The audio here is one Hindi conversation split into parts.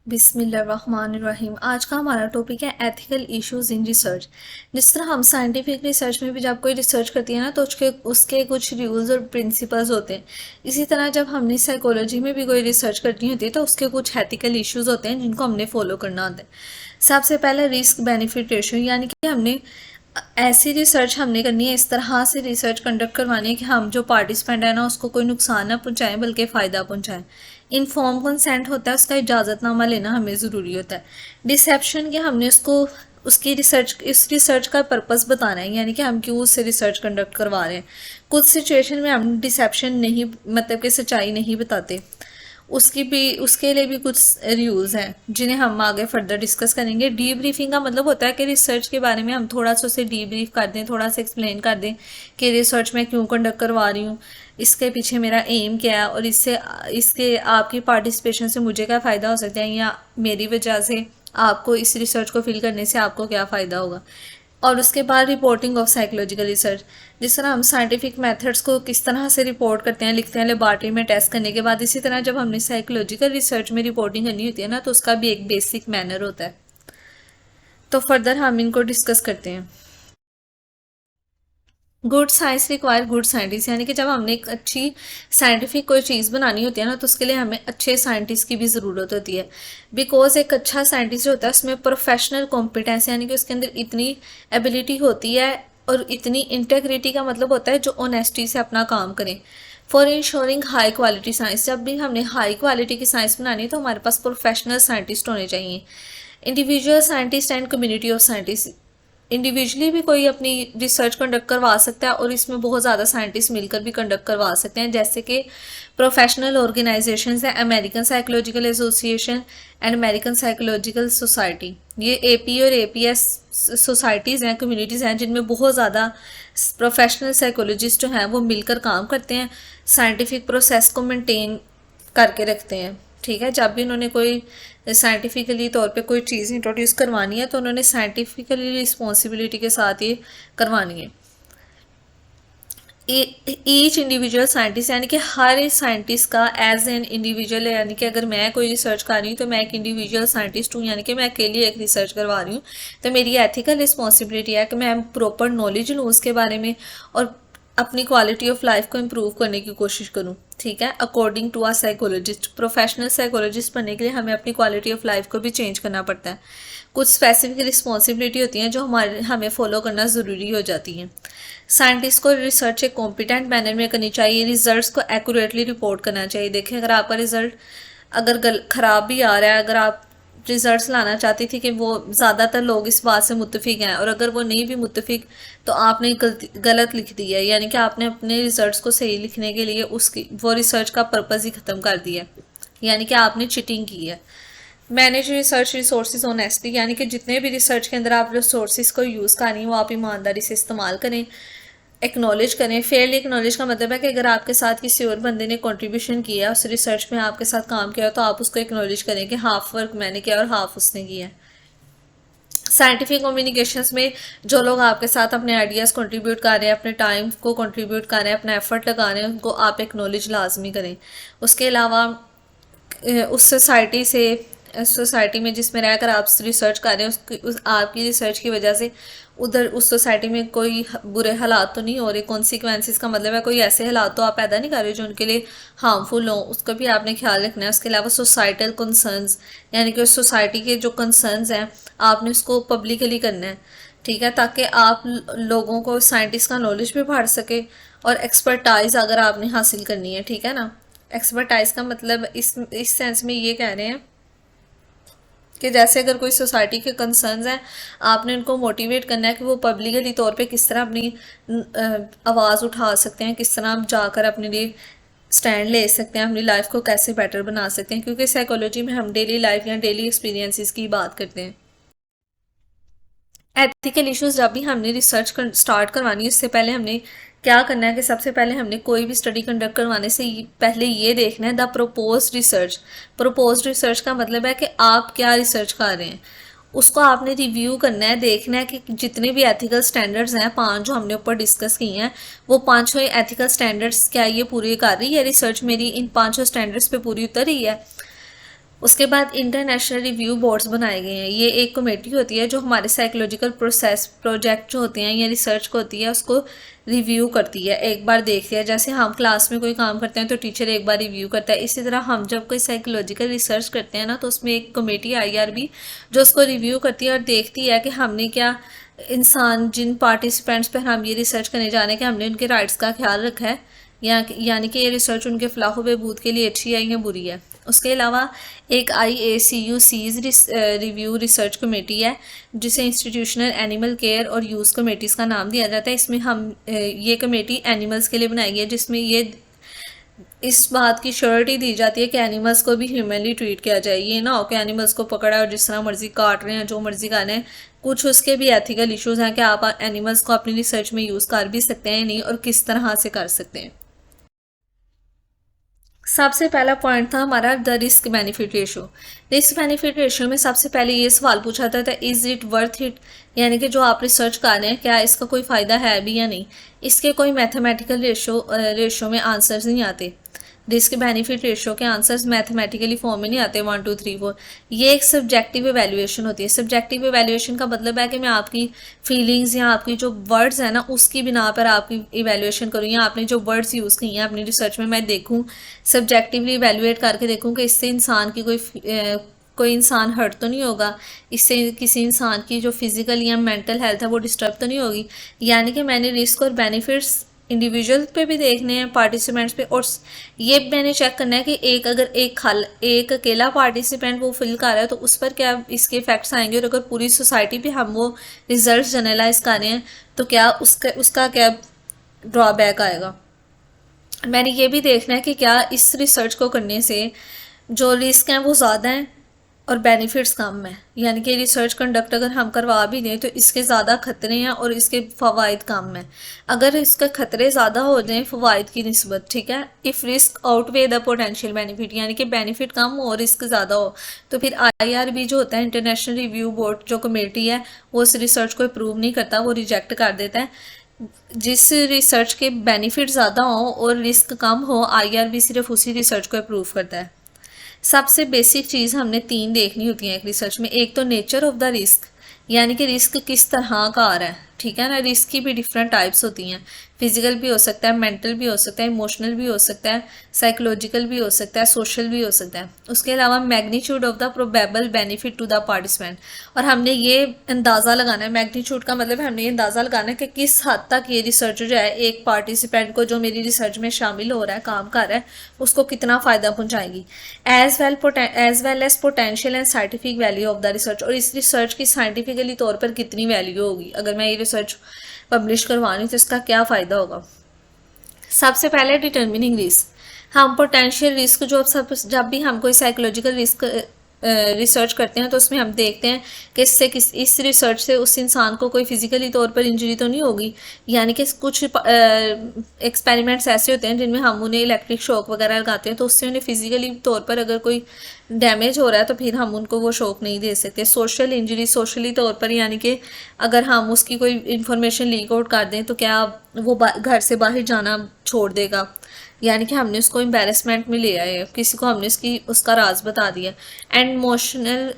बिस्मिल्लाहिर्रहमानिर्रहीम। आज का हमारा टॉपिक है एथिकल इश्यूज इन रिसर्च। जिस तरह हम साइंटिफिक रिसर्च में भी जब कोई रिसर्च करती है ना तो उसके उसके कुछ रूल्स और प्रिंसिपल्स होते हैं। इसी तरह जब हमने साइकोलॉजी में भी कोई रिसर्च करनी होती है तो उसके कुछ एथिकल इश्यूज होते हैं जिनको हमने फॉलो करना होता है। सबसे पहले रिस्क बेनिफिट रेशियो, यानी कि हमने ऐसी रिसर्च हमने करनी है, इस तरह से रिसर्च कंडक्ट करवानी है कि हम जो पार्टिसिपेंट है ना उसको कोई नुकसान ना पहुंचाएं बल्कि फ़ायदा पहुंचाएं। इनफॉर्म कंसेंट होता है, उसका इजाज़तनामा लेना हमें ज़रूरी होता है। डिसेप्शन कि हमने उसको उसकी रिसर्च इस रिसर्च का पर्पस बताना है, यानी कि हम क्यों उससे रिसर्च कंडक्ट करवा रहे हैं। कुछ सिचुएशन में हम डिसेप्शन नहीं, मतलब कि सच्चाई नहीं बताते, उसके लिए भी कुछ रूल्स हैं जिन्हें हम आगे फर्दर डिस्कस करेंगे। डी ब्रीफिंग का मतलब होता है कि रिसर्च के बारे में हम थोड़ा सा उसे डी ब्रीफ कर दें, थोड़ा सा एक्सप्लेन कर दें कि रिसर्च मैं क्यों कंडक्ट करवा रही हूँ, इसके पीछे मेरा एम क्या है और इसके आपकी पार्टिसिपेशन से मुझे क्या फ़ायदा हो सकता है, या मेरी वजह से आपको इस रिसर्च को फिल करने से आपको क्या फ़ायदा होगा। और उसके बाद रिपोर्टिंग ऑफ साइकोलॉजिकल रिसर्च, जिस तरह हम साइंटिफिक मेथड्स को किस तरह से रिपोर्ट करते हैं, लिखते हैं लेबॉर्ट्री में टेस्ट करने के बाद, इसी तरह जब हमने साइकोलॉजिकल रिसर्च में रिपोर्टिंग करनी होती है ना तो उसका भी एक बेसिक मैनर होता है। तो फर्दर हम इनको डिस्कस करते हैं। Good science require good scientist, यानी कि जब हमने एक अच्छी साइंटिफिक कोई चीज़ बनानी होती है ना तो उसके लिए हमें अच्छे साइंटिस्ट की भी ज़रूरत होती है। बिकॉज एक अच्छा साइंटिस्ट होता है उसमें प्रोफेशनल कॉम्पिटेंस, यानी कि उसके अंदर इतनी एबिलिटी होती है और इतनी इंटेग्रिटी का मतलब होता है जो ऑनेस्टी से अपना काम करें। For ensuring high quality science, जब भी हमने हाई क्वालिटी की साइंस बनानी है तो हमारे पास प्रोफेशनल साइंटिस्ट होने चाहिए। Individual scientist and community of scientist, individually भी कोई अपनी रिसर्च कंडक्ट करवा सकता है और इसमें बहुत ज़्यादा साइंटिस्ट मिलकर भी कंडक्ट करवा सकते हैं, जैसे कि प्रोफेशनल ऑर्गेनाइजेशंस हैं, American psychological association and American psychological society. ये एपी और एपीएस सोसाइटीज़ हैं, कम्युनिटीज़ हैं जिनमें बहुत ज़्यादा प्रोफेशनल साइकोलॉजिस्ट जो हैं वो मिलकर काम करते हैं, साइंटिफिक प्रोसेस को मेंटेन करके रखते हैं। ठीक है, जब भी उन्होंने कोई साइंटिफिकली तौर पे कोई चीज़ इंट्रोड्यूस करवानी है तो उन्होंने साइंटिफिकली रिस्पॉन्सिबिलिटी के साथ ये करवानी है। ईच इंडिविजुअल साइंटिस्ट, यानी कि हर साइंटिस्ट का एज एन इंडिविजुअल है, यानी कि अगर मैं कोई रिसर्च कर रही हूँ तो मैं एक इंडिविजुअल साइंटिस्ट हूँ, यानी कि मैं अकेली एक रिसर्च करवा रही हूँ, तो मेरी एथिकल रिस्पॉन्सिबिलिटी है कि मैं प्रॉपर नॉलेज लूँ उसके बारे में और अपनी क्वालिटी ऑफ लाइफ को इम्प्रूव करने की कोशिश करूँ। ठीक है, according to a psychologist, professional psychologist बनने के लिए हमें अपनी क्वालिटी ऑफ लाइफ को भी चेंज करना पड़ता है। कुछ स्पेसिफिक रिस्पॉन्सिबिलिटी होती हैं जो हमें फॉलो करना ज़रूरी हो जाती हैं। साइंटिस्ट को रिसर्च एक कॉम्पिटेंट मैनर में करनी चाहिए, रिजल्ट्स को एक्यूरेटली रिपोर्ट करना चाहिए। देखें, अगर आपका रिजल्ट अगर ख़राब भी आ रहा है, अगर आप रिजल्ट्स लाना चाहती थी कि वो ज़्यादातर लोग इस बात से मुत्तफिक हैं और अगर वो नहीं भी मुत्तफिक तो आपने गलत लिख दिया है, यानी कि आपने अपने रिजल्ट्स को सही लिखने के लिए उसकी वो रिसर्च का पर्पज़ ही ख़त्म कर दिया, यानी कि आपने चीटिंग की है। मैनेज रिसर्च रिसोर्सेज ऑनेस्टली, यानी कि जितने भी रिसर्च के अंदर आप रिसोर्सेज को यूज़ कर रही हैं वो आप ईमानदारी से इस्तेमाल करें, एक्नॉलेज करें। फेयरली एक्नॉलेज का मतलब है कि अगर आपके साथ किसी और बंदे ने कंट्रीब्यूशन किया, उस रिसर्च में आपके साथ काम किया तो आप उसको एक्नॉलेज करें कि हाफ वर्क मैंने किया और हाफ उसने किया। साइंटिफिक कम्युनिकेशंस में जो लोग आपके साथ अपने आइडियाज़ कंट्रीब्यूट कर रहे हैं, अपने टाइम को कंट्रीब्यूट कर रहे हैं, अपना एफर्ट लगा रहे हैं, उनको आप एक्नॉलेज लाजमी करें। उसके अलावा उस सोसाइटी में जिसमें रहकर आप रिसर्च कर रहे हैं आपकी रिसर्च की वजह से उधर उस सोसाइटी में कोई बुरे हालात तो नहीं हो रहे। कॉन्सिक्वेंसेस का मतलब है कोई ऐसे हालात तो आप पैदा नहीं कर रहे जो उनके लिए हार्मफुल हों, उसका भी आपने ख्याल रखना है। उसके अलावा सोसाइटल कंसर्न्स, यानी कि उस सोसाइटी के जो कंसर्न्स हैं आपने उसको पब्लिकली करना है। ठीक है, ताकि आप लोगों को साइंटिस्ट का नॉलेज भी बढ़ सके और एक्सपर्टाइज अगर आपने हासिल करनी है। ठीक है ना, एक्सपर्टाइज का मतलब इस सेंस में ये कह रहे हैं कि जैसे अगर कोई सोसाइटी के कंसर्न्स हैं आपने उनको मोटिवेट करना है कि वो पब्लिकली तौर पे किस तरह अपनी आवाज़ उठा सकते हैं, किस तरह आप जाकर अपने लिए स्टैंड ले सकते हैं, अपनी लाइफ को कैसे बेटर बना सकते हैं, क्योंकि साइकोलॉजी में हम डेली लाइफ या डेली एक्सपीरियंसेस की बात करते हैं। एथिकल इश्यूज जब भी हमने रिसर्च स्टार्ट करवानी है उससे पहले हमने क्या करना है कि सबसे पहले हमने कोई भी स्टडी कंडक्ट करवाने से पहले ये देखना है the proposed research. Proposed research का मतलब है कि आप क्या रिसर्च कर रहे हैं, उसको आपने रिव्यू करना है, देखना है कि जितने भी एथिकल स्टैंडर्ड्स हैं 5 जो हमने ऊपर डिस्कस किए हैं वो 5 एथिकल स्टैंडर्ड्स क्या ये पूरी कर रही है रिसर्च मेरी, इन 5 स्टैंडर्ड्स पे पूरी उतर रही है। उसके बाद इंटरनेशनल रिव्यू बोर्ड्स बनाए गए हैं। ये एक कमेटी होती है जो हमारे साइकोलॉजिकल प्रोसेस प्रोजेक्ट जो होते हैं या रिसर्च को होती है उसको रिव्यू करती है, एक बार देख लिया। जैसे हम क्लास में कोई काम करते हैं तो टीचर एक बार रिव्यू करता है, इसी तरह हम जब कोई साइकोलॉजिकल रिसर्च करते हैं ना तो उसमें एक कमेटी IRB जो उसको रिव्यू करती है और देखती है कि हमने क्या इंसान जिन पार्टिसिपेंट्स पर हम ये रिसर्च करने जा रहे हैं कि हमने उनके राइट्स का ख्याल रखा है या यानी कि ये रिसर्च उनके फलाह बहबूद के लिए अच्छी है या बुरी है। उसके अलावा एक IACUC's रिव्यू रिसर्च कमेटी है जिसे इंस्टीट्यूशनल एनिमल केयर और यूज़ कमेटीज़ का नाम दिया जाता है। इसमें हम ये कमेटी एनिमल्स के लिए बनाई गई है जिसमें ये इस बात की श्योरिटी दी जाती है कि एनिमल्स को भी ह्यूमनली ट्रीट किया जाए। ये ना हो कि एनिमल्स को पकड़ा और जिस तरह मर्जी काट रहे हैं, जो मर्जी खा रहे हैं। कुछ उसके भी एथिकल इश्यूज हैं कि आप एनिमल्स को अपनी रिसर्च में यूज़ कर भी सकते हैं नहीं, और किस तरह से कर सकते हैं। सबसे पहला पॉइंट था हमारा the risk benefit ratio. Risk benefit ratio में सबसे पहले ये सवाल पूछा था इज़ इट वर्थ इट, यानी कि जो आप रिसर्च कर रहे हैं क्या इसका कोई फ़ायदा है भी या नहीं। इसके कोई मैथमेटिकल रेशो में आंसर्स नहीं आते। रिस्क बेनिफिट रेशो के आंसर्स मैथमेटिकली फॉर्म में नहीं आते 1 2 3 4। ये एक सब्जेक्टिव एवेल्युएशन होती है। सब्जेक्टिव एवेल्युएशन का मतलब है कि मैं आपकी फीलिंग्स या आपकी जो वर्ड्स है ना उसकी बिना पर आपकी इवेल्युएशन करूँ, या आपने जो वर्ड्स यूज़ किए हैं अपनी रिसर्च में मैं देखूँ, सब्जेक्टिवली इवेल्युएट करके देखूँ कि इससे इंसान की कोई इंसान हर्ट तो नहीं होगा, इससे किसी इंसान की जो फिजिकल या मेंटल हेल्थ है वो डिस्टर्ब तो नहीं होगी। यानी कि मैंने रिस्क और बेनिफिट्स इंडिविजुअल पे भी देखने हैं, पार्टिसिपेंट्स पे, और ये मैंने चेक करना है कि अगर एक अकेला पार्टिसिपेंट वो फिल कर रहा है तो उस पर क्या इसके इफेक्ट्स आएंगे, और अगर पूरी सोसाइटी पे हम वो रिजल्ट जनरलाइज कर रहे हैं तो क्या उसका क्या ड्रॉबैक आएगा। मैंने ये भी देखना है कि क्या इस रिसर्च को करने से जो रिस्क हैं वो ज़्यादा हैं और बेनिफिट्स कम है, यानी कि रिसर्च कंडक्ट अगर हम करवा भी दें तो इसके ज़्यादा खतरे हैं और इसके फ़वाइद कम हैं। अगर इसके खतरे ज़्यादा हो जाएं फ़वाइद की निस्बत, ठीक है, if risk outweigh the potential benefit, यानी कि बेनिफिट कम हो और रिस्क ज़्यादा हो, तो फिर IRB जो होता है इंटरनेशनल रिव्यू बोर्ड जो कमेटी है वो उस रिसर्च को अप्रूव नहीं करता, वो रिजेक्ट कर देता है। जिस रिसर्च के बेनिफिट ज़्यादा हो और रिस्क कम हो IRB सिर्फ उसी रिसर्च को अप्रूव करता है। सबसे बेसिक चीज़ हमने 3 देखनी होती है एक रिसर्च में। एक तो नेचर ऑफ द रिस्क, यानी कि रिस्क किस तरह का आ रहा है, ठीक है ना। रिस्क की भी डिफरेंट टाइप्स होती हैं, फिजिकल भी हो सकता है, मेंटल भी हो सकता है, इमोशनल भी हो सकता है, साइकोलॉजिकल भी हो सकता है, सोशल भी हो सकता है। उसके अलावा magnitude of the probable benefit to the participant, और हमने ये अंदाज़ा लगाना है, मैग्नीट्यूड का मतलब है हमने ये अंदाज़ा लगाना है कि किस हद तक ये रिसर्च जो है एक पार्टिसिपेंट को जो मेरी रिसर्च में शामिल हो रहा है, काम कर रहा है, उसको कितना फ़ायदा पहुँचाएगी। As well as potential and scientific value of the research, और इस रिसर्च की साइंटिफिकली तौर पर कितनी वैल्यू होगी। अगर मैं ये रिसर्च पब्लिश करवानी तो इसका क्या फ़ायदा होगा। सबसे पहले डिटर्मिनिंग रिस्क। हम पोटेंशियल रिस्क जब भी हम कोई साइकोलॉजिकल रिस्क रिसर्च करते हैं तो उसमें हम देखते हैं कि इस रिसर्च से उस इंसान को कोई फिजिकली तौर पर इंजरी तो नहीं होगी। यानी कि कुछ एक्सपेरिमेंट्स ऐसे होते हैं जिनमें हम उन्हें इलेक्ट्रिक शॉक वगैरह लगाते हैं तो उससे उन्हें फिजिकली तौर पर अगर कोई डैमेज हो रहा है तो फिर हम उनको वो शॉक नहीं दे सकते। सोशल इंजरी, सोशली तौर पर, यानी कि अगर हम उसकी कोई इन्फॉर्मेशन लीक आउट कर दें तो क्या वो घर से बाहर जाना छोड़ देगा, यानी कि हमने उसको एम्बेरसमेंट में ले आए, किसी को हमने उसका राज बता दिया। एंड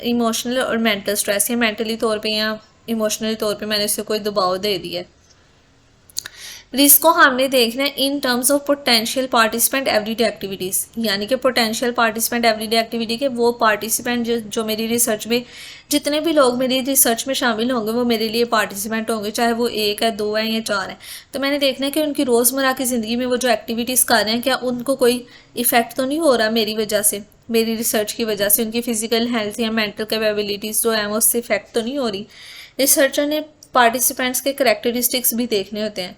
इमोशनल और मेंटल स्ट्रेस, या मेंटली तौर पे या इमोशनली तौर पे मैंने उससे कोई दबाव दे दिया। रिस्क को हमने देखना है in terms of potential participant everyday activities, यानी कि पोटेंशियल पार्टिसिपेंट एवरीडे एक्टिविटी के वो पार्टिसिपेंट जो मेरी रिसर्च में, जितने भी लोग मेरी रिसर्च में शामिल होंगे वो मेरे लिए पार्टिसिपेंट होंगे, चाहे वो 1 है, 2 है या 4 है। तो मैंने देखना है कि उनकी रोज़मर्रा की ज़िंदगी में वो जो एक्टिविटीज़ कर रहे हैं क्या उनको कोई इफ़ेक्ट तो नहीं हो रहा मेरी वजह से, मेरी रिसर्च की वजह से उनकी फ़िज़िकल हेल्थ या मेंटल कैपेबिलिटीज़ जो है वो उससे इफेक्ट तो नहीं हो रही। रिसर्चर ने पार्टिसिपेंट्स के करैक्टरिस्टिक्स भी देखने होते हैं,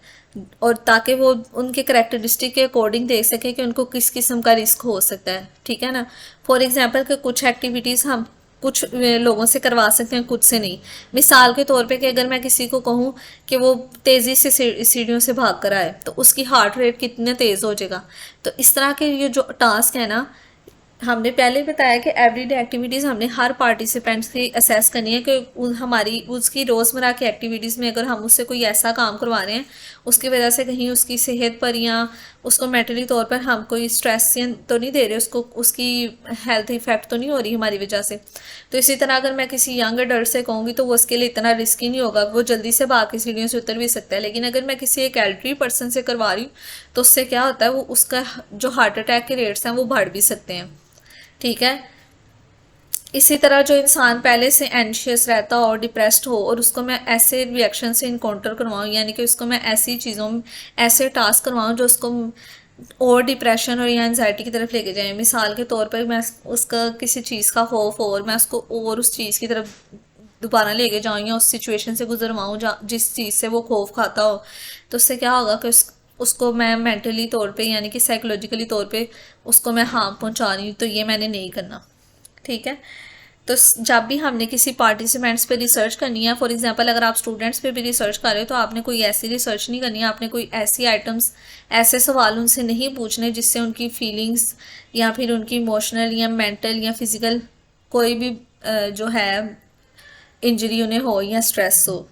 और ताकि वो उनके करैक्टरिस्टिक के अकॉर्डिंग देख सके कि उनको किस किस्म का रिस्क हो सकता है, ठीक है ना। फॉर एग्जांपल कि कुछ एक्टिविटीज़ हम कुछ लोगों से करवा सकते हैं, कुछ से नहीं। मिसाल के तौर पे कि अगर मैं किसी को कहूँ कि वो तेज़ी से सीढ़ियों से भाग कर आए तो उसकी हार्ट रेट कितना तेज़ हो जाएगा। तो इस तरह के ये जो टास्क है ना, हमने पहले ही बताया कि एवरीडे एक्टिविटीज़ हमने हर पार्टिसिपेंट्स की असेस करनी है कि हमारी उसकी रोज़मर्रा की एक्टिविटीज़ में अगर हम उससे कोई ऐसा काम करवा रहे हैं उसकी वजह से कहीं उसकी सेहत पर या उसको मेंटली तौर पर हम कोई स्ट्रेस तो नहीं दे रहे, उसको उसकी हेल्थ इफेक्ट तो नहीं हो रही हमारी वजह से। तो इसी तरह अगर मैं किसी यंग अडल्ट से कहूँगी तो वो उसके लिए इतना रिस्की नहीं होगा, वो जल्दी से भाग के सीढ़ियों से उतर भी सकता है। लेकिन अगर मैं किसी एक एल्डरली पर्सन से करवा रही हूँ तो उससे क्या होता है, वो उसका जो हार्ट अटैक के रेट्स हैं वो बढ़ भी सकते हैं। ठीक है। इसी तरह जो इंसान पहले से एंशियस रहता हो और डिप्रेस्ड हो और उसको मैं ऐसे रिएक्शन से इनकाउंटर करवाऊँ, यानी कि उसको मैं ऐसी चीज़ों ऐसे टास्क करवाऊँ जो उसको और डिप्रेशन और या एनजाइटी की तरफ लेके जाए। मिसाल के तौर पर मैं उसका किसी चीज़ का खौफ हो और मैं उसको और उस चीज़ की तरफ दोबारा लेके जाऊँ या उस सिचुएशन से गुजरवाऊँ जिस चीज़ से वो खौफ खाता हो। तो उससे क्या होगा कि उसको मैं मेंटली तौर पे यानी कि साइकोलॉजिकली तौर पे उसको मैं हार्म पहुंचा रही हूँ, तो ये मैंने नहीं करना। ठीक है। तो जब भी हमने किसी पार्टिसिपेंट्स पे रिसर्च करनी है, फॉर एग्जांपल अगर आप स्टूडेंट्स पे भी रिसर्च कर रहे हो तो आपने कोई ऐसी रिसर्च नहीं करनी है, आपने कोई ऐसी आइटम्स ऐसे सवाल उनसे नहीं पूछने जिससे उनकी फीलिंग्स या फिर उनकी इमोशनल या मेंटल या फिजिकल कोई भी जो है इंजरी उन्हें हो या स्ट्रेस हो।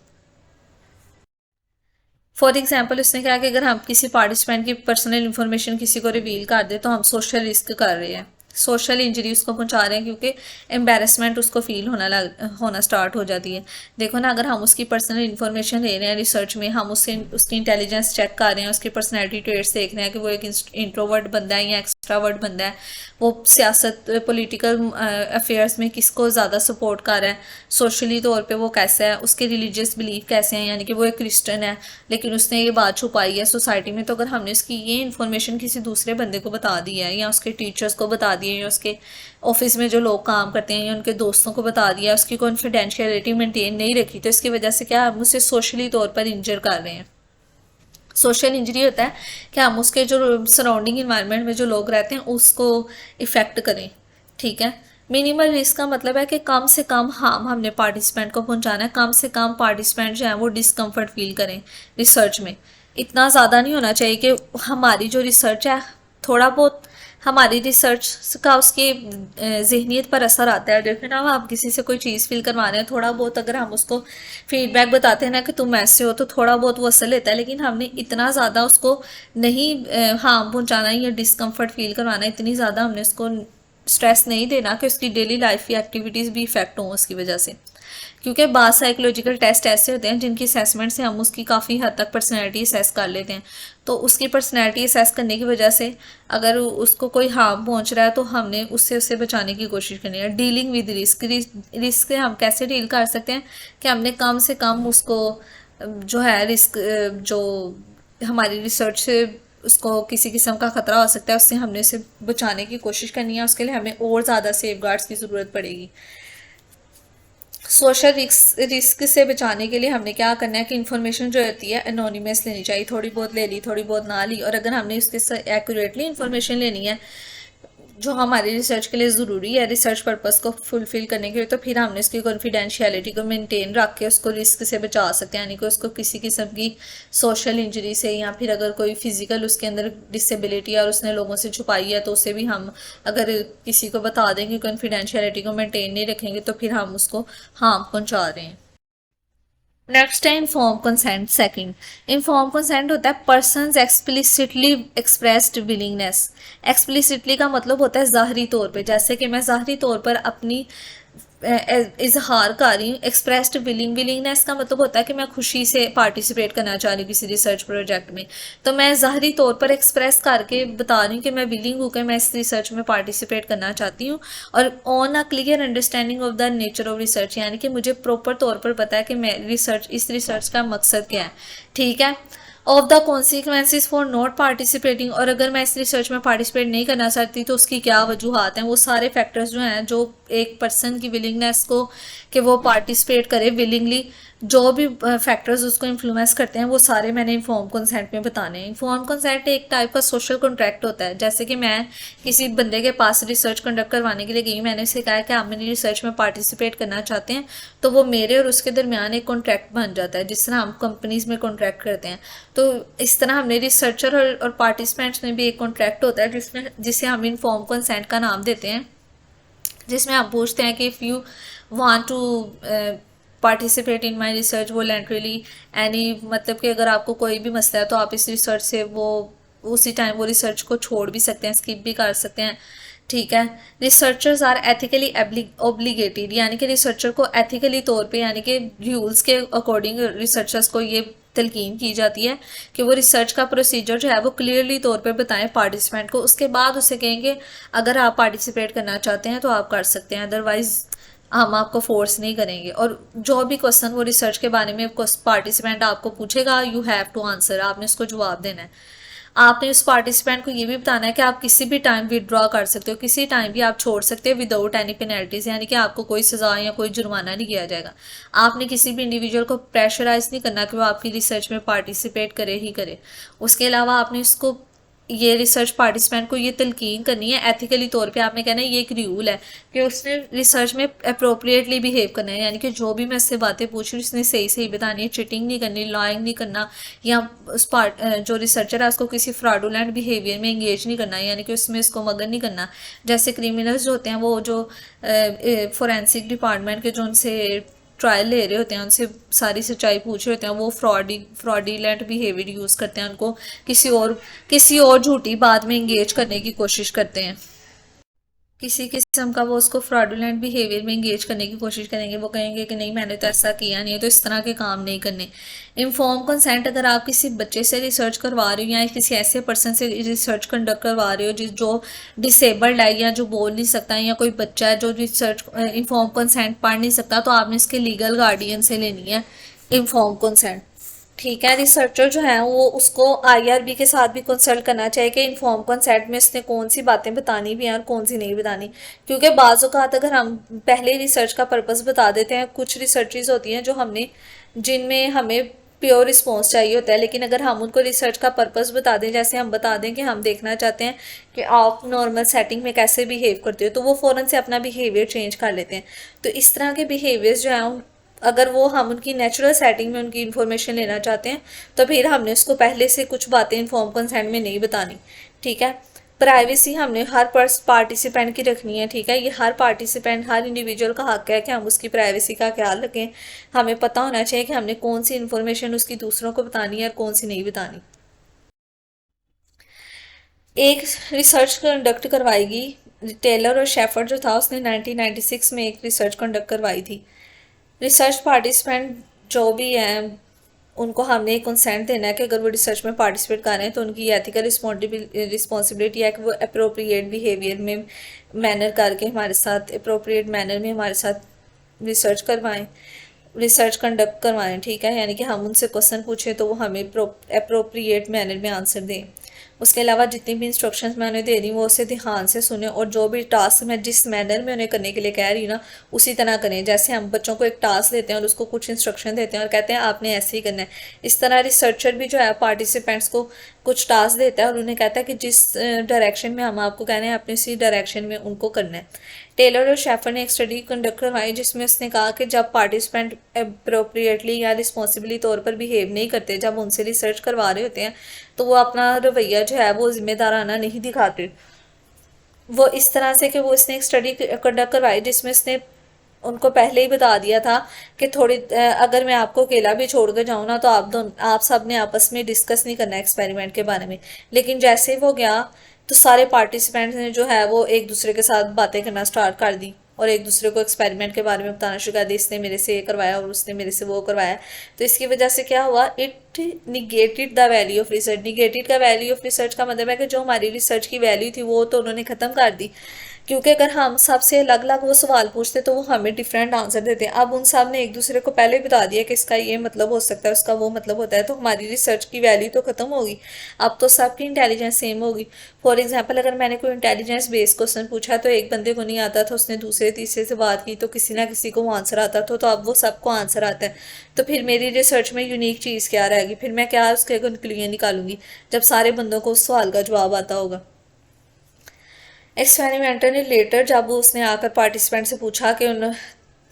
फॉर एग्जाम्पल उसने कहा कि अगर हम किसी पार्टिसिपेंट की पर्सनल इन्फॉर्मेशन किसी को रिवील कर दे तो हम सोशल रिस्क कर रहे हैं, सोशल इंजरी उसको पहुंचा रहे हैं, क्योंकि एम्बेरसमेंट उसको फील होना स्टार्ट हो जाती है। देखो ना, अगर हम उसकी पर्सनल इन्फॉर्मेशन ले रहे हैं रिसर्च में, हम उससे उसकी इंटेलिजेंस चेक कर रहे हैं, उसकी पर्सनैलिटी ट्रेट्स देख रहे हैं कि वो एक इंट्रोवर्ट बंदा है या एक्सट्रावर्ट बंदा है, वो सियासत पॉलिटिकल अफेयर्स में किसको ज़्यादा सपोर्ट कर रहा है, सोशली तौर पे वो कैसा है, उसके रिलीजियस बिलीफ कैसे हैं, यानी कि वो एक क्रिश्चियन है लेकिन उसने ये बात छुपाई है सोसाइटी में। तो अगर हमने उसकी ये इन्फॉर्मेशन किसी दूसरे बंदे को बता दी है या उसके टीचर्स को बता दी है या उसके ऑफिस में जो लोग काम करते हैं या उनके दोस्तों को बता दिया, उसकी कॉन्फिडेंशियलिटी मेंटेन नहीं रखी, तो इसकी वजह से क्या हम उसे सोशली तौर पर इंजर कर रहे हैं। सोशल इंजरी होता है कि हम उसके जो सराउंडिंग इन्वायरमेंट में जो लोग रहते हैं उसको इफ़ेक्ट करें। ठीक है। मिनिमल रिस्क का मतलब है कि कम से कम हार्म हमने पार्टिसिपेंट को पहुंचाना है, कम से कम पार्टिसिपेंट जो है वो डिस्कम्फर्ट फील करें रिसर्च में। इतना ज़्यादा नहीं होना चाहिए कि हमारी जो रिसर्च है थोड़ा बहुत हमारी रिसर्च का उसकी जहनीत पर असर आता है। देखो ना, हम किसी से कोई चीज़ फील करवा रहे हैं, थोड़ा बहुत अगर हम उसको फीडबैक बताते हैं ना कि तुम ऐसे हो, तो थोड़ा बहुत वो असर लेता है। लेकिन हमने इतना ज़्यादा उसको नहीं हार्म पहुंचाना या डिस्कम्फर्ट फील करवाना, इतनी ज़्यादा हमने उसको स्ट्रेस नहीं देना कि उसकी डेली लाइफ की एक्टिविटीज़ भी इफेक्ट हों उसकी वजह से। क्योंकि बाद साइकोलॉजिकल टेस्ट ऐसे होते हैं जिनकी असेसमेंट से हम उसकी काफ़ी हद तक पर्सनैलिटी असेस कर लेते हैं। तो उसकी पर्सनैलिटी असेस करने की वजह से अगर उसको कोई हार्म पहुंच रहा है तो हमने उससे बचाने की कोशिश करनी है। डीलिंग विद रिस्क, रिस्क से हम कैसे डील कर सकते हैं कि हमने कम से कम उसको जो है रिस्क जो हमारी रिसर्च से उसको किसी किस्म का ख़तरा हो सकता है उससे हमने उसे बचाने की कोशिश करनी है। उसके लिए हमें और ज़्यादा सेफ गार्ड्स की ज़रूरत पड़ेगी। सोशल रिस्क से बचाने के लिए हमने क्या करना है कि इन्फॉर्मेशन जो होती है एनोनिमस लेनी चाहिए, थोड़ी बहुत ले ली, थोड़ी बहुत ना ली। और अगर हमने उसके एक्यूरेटली इन्फॉर्मेशन लेनी है जो हमारी रिसर्च के लिए ज़रूरी है, रिसर्च पर्पस को फुलफिल करने के लिए, तो फिर हमने उसकी कॉन्फिडेंशियलिटी को मेंटेन रख के उसको रिस्क से बचा सकते हैं। यानी कि उसको किसी किस्म की सोशल इंजरी से या फिर अगर कोई फिजिकल उसके अंदर डिसेबिलिटी और उसने लोगों से छुपाई है तो उसे भी हम अगर किसी को बता देंगे, कॉन्फिडेंशियलिटी को मेंटेन नहीं रखेंगे, तो फिर हम उसको हार्म पहुंचा रहे हैं। नेक्स्ट है inform consent. Second, inform consent होता है persons explicitly expressed willingness. Explicitly का मतलब होता है ज़ाहरी तौर पे, जैसे कि मैं ज़ाहरी तौर पर अपनी इजहार कर रही हूँ। एक्सप्रेस्ड विलिंगनेस का मतलब होता है कि मैं खुशी से पार्टिसिपेट करना चाह रही हूँ किसी रिसर्च प्रोजेक्ट में, तो मैं ज़ाहरी तौर पर एक्सप्रेस करके बता रही हूँ कि मैं विलिंग हूँ कि मैं इस रिसर्च में पार्टिसिपेट करना चाहती हूँ। और on a clear understanding of the nature of research, यानी कि मुझे प्रॉपर तौर पर पता है कि मैं इस रिसर्च का मकसद क्या है। ठीक है। Of the consequences for not participating, और अगर मैं इस रिसर्च में पार्टिसिपेट नहीं करना चाहती तो उसकी क्या वजूहत हैं। वो सारे फैक्टर्स जो हैं जो एक पर्सन की विलिंगनेस को कि वो पार्टिसिपेट करे विलिंगली, जो भी फैक्टर्स उसको इन्फ्लुएंस करते हैं वो सारे मैंने इन्फॉर्म कंसेंट में बताने हैं। इन्फॉर्म कंसेंट एक टाइप का सोशल कॉन्ट्रैक्ट होता है। जैसे कि मैं किसी बंदे के पास रिसर्च कंडक्ट करवाने के लिए गई, मैंने उसे कहा कि आप मेरी रिसर्च में पार्टिसिपेट करना चाहते हैं, तो वो मेरे और उसके दरमियान एक कॉन्ट्रैक्ट बन जाता है, जिस तरह हम कंपनीज में कॉन्ट्रैक्ट करते हैं। तो इस तरह हमने रिसर्चर और पार्टिसिपेंट्स में भी एक कॉन्ट्रैक्ट होता है जिसे हम इनफॉर्म कंसेंट का नाम देते हैं, जिसमें आप पूछते हैं कि if you want to participate in my research voluntarily any, मतलब कि अगर आपको कोई भी मसला है तो आप इस रिसर्च से वो उसी टाइम वो रिसर्च को छोड़ भी सकते हैं, स्किप भी कर सकते हैं। ठीक है। रिसर्चर्स आर एथिकली ओब्लिगेटेड, यानी कि रिसर्चर को एथिकली तौर पे यानी कि रूल्स के अकॉर्डिंग रिसर्चर्स को ये तलकीन की जाती है कि वो रिसर्च का प्रोसीजर जो है वो क्लियरली तौर पे बताएं पार्टिसिपेंट को। उसके बाद उसे कहेंगे अगर आप पार्टिसिपेट करना चाहते हैं तो आप कर सकते हैं, अदरवाइज हम आपको फोर्स नहीं करेंगे। और जो भी क्वेश्चन वो रिसर्च के बारे में पार्टिसिपेंट आपको पूछेगा, यू हैव टू आंसर, आपने उसको जवाब देना है। आपने उस पार्टिसिपेंट को ये भी बताना है कि आप किसी भी टाइम विदड्रॉ कर सकते हो, किसी टाइम भी आप छोड़ सकते हो विदाउट एनी पेनल्टीज, यानी कि आपको कोई सज़ा या कोई जुर्माना नहीं किया जाएगा। आपने किसी भी इंडिविजुअल को प्रेशराइज नहीं करना कि वो आपकी रिसर्च में पार्टिसिपेट करे ही करे। उसके अलावा आपने उसको ये रिसर्च पार्टिसिपेंट को ये तलकीन करनी है एथिकली तौर पे, आपने कहना है ये एक रूल है कि उसने रिसर्च में अप्रोप्रिएटली बिहेव करना है, यानी कि जो भी मैं इससे बातें पूछ रही हूँ उसने सही सही बतानी है, चीटिंग नहीं करनी, लॉइंग नहीं करना, या उस जो रिसर्चर है उसको किसी फ्रॉडुलेंट बिहेवियर में इंगेज नहीं करना, यानी कि उसमें उसको मगन नहीं करना। जैसे क्रिमिनल्स जो होते हैं वो जो फोरेंसिक डिपार्टमेंट के जो उनसे ट्रायल ले रहे होते हैं उनसे सारी सच्चाई पूछ रहे होते हैं, वो फ्रॉडीलेंट बिहेवियर यूज़ करते हैं, उनको किसी और झूठी बात में इंगेज करने की कोशिश करते हैं, किसी किस्म का वो उसको फ्रॉडुलेंट बिहेवियर में इंगेज करने की कोशिश करेंगे। वो कहेंगे कि नहीं मैंने तो ऐसा किया नहीं है, तो इस तरह के काम नहीं करने। इनफॉर्म कंसेंट, अगर आप किसी बच्चे से रिसर्च करवा रहे हो या किसी ऐसे पर्सन से रिसर्च कंडक्ट करवा रहे हो जो डिसेबल्ड है या जो बोल नहीं सकता है, या कोई बच्चा है जो रिसर्च इनफॉर्म कंसेंट पढ़ नहीं सकता, तो आपने इसके लीगल गार्डियन से लेनी है इनफॉर्म कंसेंट। ठीक है। रिसर्चर जो है वो उसको आईआरबी के साथ भी कंसल्ट करना चाहिए कि इनफॉर्म कंसेंट में इसने कौन सी बातें बतानी भी हैं और कौन सी नहीं बतानी, क्योंकि बाज़ औक़ात अगर हम पहले रिसर्च का पर्पस बता देते हैं, कुछ रिसर्चेज होती हैं जो जिनमें हमें प्योर रिस्पॉन्स चाहिए होता है, लेकिन अगर हम उनको रिसर्च का पर्पस बता दें, जैसे हम बता दें कि हम देखना चाहते हैं कि आप नॉर्मल सेटिंग में कैसे बिहेव करते हो, तो वो फ़ौरन से अपना बिहेवियर चेंज कर लेते हैं। तो इस तरह के बिहेवियर्स जो हैं अगर वो हम उनकी नेचुरल सेटिंग में उनकी इन्फॉर्मेशन लेना चाहते हैं तो फिर हमने उसको पहले से कुछ बातें इन्फॉर्म कंसेंट में नहीं बतानी। ठीक है। प्राइवेसी हमने हर पार्टिसिपेंट की रखनी है। ठीक है। ये हर पार्टिसिपेंट, हर इंडिविजुअल का हक है कि हम उसकी प्राइवेसी का ख्याल रखें। हमें पता होना चाहिए कि हमने कौन सी इन्फॉर्मेशन उसकी दूसरों को बतानी है और कौन सी नहीं बतानी। एक रिसर्च कंडक्ट करवाएगी टेलर और शेफर्ड जो था उसने 1996 में एक रिसर्च कंडक्ट करवाई थी। रिसर्च पार्टिसिपेंट जो भी हैं उनको हमने कंसेंट देना है कि अगर वो रिसर्च में पार्टिसिपेट कर रहे हैं तो उनकी एथिकल रिस्पॉन्सिबिलिटी है कि वो अप्रोप्रिएट बिहेवियर में मैनर करके हमारे साथ अप्रोप्रिएट मैनर में हमारे साथ रिसर्च कंडक्ट करवाएं। ठीक है। यानी कि हम उनसे क्वेश्चन पूछें तो वो हमें अप्रोप्रिएट मैनर में आंसर दें। उसके अलावा जितनी भी इंस्ट्रक्शंस मैं उन्हें दे रही हूँ वो उसे ध्यान से सुने, और जो भी टास्क मैं जिस मैनर में उन्हें करने के लिए कह रही हूँ ना उसी तरह करें। जैसे हम बच्चों को एक टास्क देते हैं और उसको कुछ इंस्ट्रक्शन देते हैं और कहते हैं आपने ऐसे ही करना है, इस तरह रिसर्चर भी जो है पार्टिसिपेंट्स को कुछ टास्क देता है और उन्हें कहता है कि जिस डायरेक्शन में हम आपको कहना है आपने उसी डायरेक्शन में उनको करना है। टेलर और शेफर ने एक स्टडी कंडक्ट करवाई जिसमें उसने कहा कि जब पार्टिसिपेंट अप्रोप्रिएटली या रिस्पॉन्सिबली तौर पर बिहेव नहीं करते, जब उनसे रिसर्च करवा रहे होते हैं, तो वो अपना रवैया जो है वो जिम्मेदाराना नहीं दिखाते। वो इस तरह से कि वो इसने एक स्टडी कंडक्ट करवाई जिसमें इसने उनको पहले ही बता दिया था कि अगर मैं आपको अकेला भी छोड़ कर जाऊँ ना तो आप सब ने आपस में डिस्कस नहीं करना एक्सपेरिमेंट के बारे में। लेकिन जैसे वो गया तो सारे पार्टिसिपेंट्स ने जो है वो एक दूसरे के साथ बातें करना स्टार्ट कर दी और एक दूसरे को एक्सपेरिमेंट के बारे में बताना शुरू कर दिया, इसने मेरे से ये करवाया और उसने मेरे से वो करवाया। तो इसकी वजह से क्या हुआ, it negated the value of research. Negated का वैल्यू ऑफ रिसर्च का मतलब है कि जो हमारी रिसर्च की वैल्यू थी वो तो उन्होंने ख़त्म कर दी, क्योंकि अगर हम सबसे अलग अलग वो सवाल पूछते तो वो हमें डिफरेंट आंसर देते हैं। अब उन सब ने एक दूसरे को पहले बता दिया कि इसका ये मतलब हो सकता है, उसका वो मतलब होता है, तो हमारी रिसर्च की वैल्यू तो ख़त्म होगी। अब तो सबकी इंटेलिजेंस सेम होगी। फॉर एग्जांपल अगर मैंने कोई इंटेलिजेंस बेस्ड क्वेश्चन पूछा तो एक बंदे को नहीं आता था, उसने दूसरे तीसरे से बात की तो किसी ना किसी को वो आंसर आता था, तो अब वो सबको आंसर आता है। तो फिर मेरी रिसर्च में यूनिक चीज़ क्या रहेगी, फिर मैं क्या उसके कंक्लूजन निकालूंगी जब सारे बंदों को उस सवाल का जवाब आता होगा। एक्सपेरिमेंटर ने लेटर जब उसने आकर पार्टिसिपेंट से पूछा कि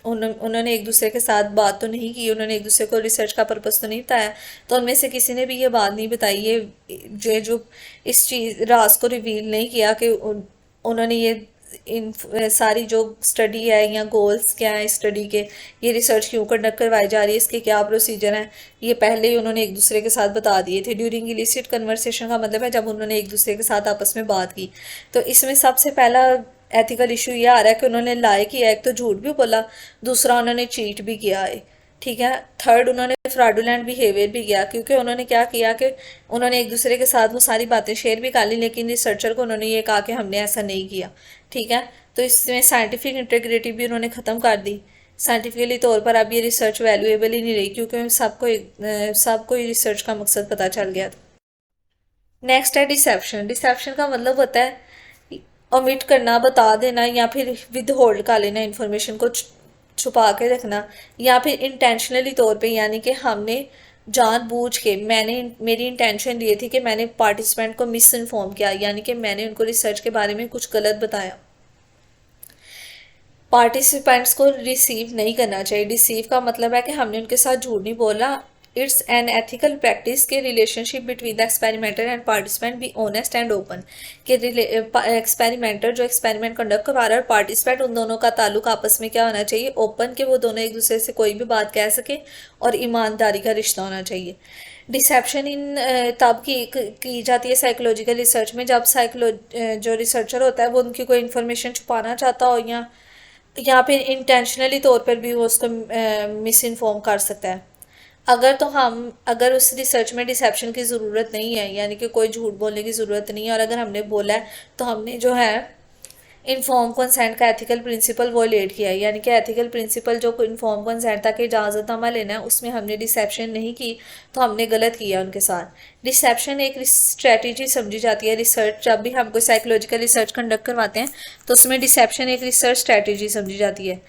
उन्होंने एक दूसरे के साथ बात तो नहीं की, उन्होंने एक दूसरे को रिसर्च का पर्पस तो नहीं बताया, तो उनमें से किसी ने भी ये बात नहीं बताई, ये जो इस चीज़ राज को रिवील नहीं किया कि उन्होंने ये इन सारी जो स्टडी है या गोल्स क्या है स्टडी के, ये रिसर्च क्यों कंडक्ट करवाई जा रही है, इसके क्या प्रोसीजर हैं, ये पहले ही उन्होंने एक दूसरे के साथ बता दिए थे। ड्यूरिंग इलिसिट कन्वर्सेशन का मतलब है जब उन्होंने एक दूसरे के साथ आपस में बात की। तो इसमें सबसे पहला एथिकल इशू ये आ रहा है कि उन्होंने लाए किया, एक तो झूठ भी बोला, दूसरा उन्होंने चीट भी किया है, ठीक है। थर्ड, उन्होंने फ्रॉडुलेंट बिहेवियर भी किया, क्योंकि उन्होंने क्या किया कि उन्होंने एक दूसरे के साथ वो सारी बातें शेयर भी कर ली, लेकिन रिसर्चर को उन्होंने ये कहा कि हमने ऐसा नहीं किया, ठीक है। तो इसमें साइंटिफिक इंटीग्रिटी भी उन्होंने ख़त्म कर दी। साइंटिफिकली तौर पर अब ये रिसर्च वैल्यूएबल ही नहीं रही, क्योंकि सबको ही रिसर्च का मकसद पता चल गया था। नेक्स्ट है डिसेप्शन। डिसेप्शन का मतलब होता है ओमिट करना, बता देना, या फिर विद होल्ड कर लेना, इंफॉर्मेशन को छुपा के रखना, या फिर इंटेंशनली तौर पे, यानी कि हमने जानबूझ के, मेरी इंटेंशन ये थी कि मैंने पार्टिसिपेंट को मिस इन्फॉर्म किया, यानी कि मैंने उनको रिसर्च के बारे में कुछ गलत बताया। पार्टिसिपेंट्स को रिसीव नहीं करना चाहिए। डिसीव का मतलब है कि हमने उनके साथ झूठ नहीं बोला। इट्स एन एथिकल प्रैक्टिस के relationship between the experimenter and participant be honest and open, कि एक्सपेरिमेंटर जो एक्सपेरिमेंट कंडक्ट करवा रहा है और पार्टिसिपेंट, उन दोनों का ताल्लुक आपस में क्या होना चाहिए, ओपन, कि वो दोनों एक दूसरे से कोई भी बात कह सके और ईमानदारी का रिश्ता होना चाहिए। डिसेप्शन तब की जाती है साइकोलॉजिकल रिसर्च में जब जो रिसर्चर होता है वो उनकी कोई इन्फॉर्मेशन छुपाना चाहता हो, या फिर इंटेंशनली तौर पर भी वो उसको मिस इन्फॉर्म कर सकता है। अगर उस रिसर्च में डिसेप्शन की ज़रूरत नहीं है, यानी कि कोई झूठ बोलने की ज़रूरत नहीं है, और अगर हमने बोला है तो हमने जो है इन्फॉर्म कंसेंट का एथिकल प्रिंसिपल वॉयलेट किया है, यानी कि एथिकल प्रिंसिपल जो इन्फॉर्म कंसेंट था कि इजाज़तनामा लेना है, उसमें हमने डिसेप्शन नहीं की, तो हमने गलत किया उनके साथ। डिसेप्शन एक स्ट्रेटजी समझी जाती है रिसर्च, जब भी हम कोई साइकोलॉजिकल रिसर्च कंडक्ट करवाते हैं तो उसमें डिसेप्शन एक रिसर्च स्ट्रेटजी समझी जाती है।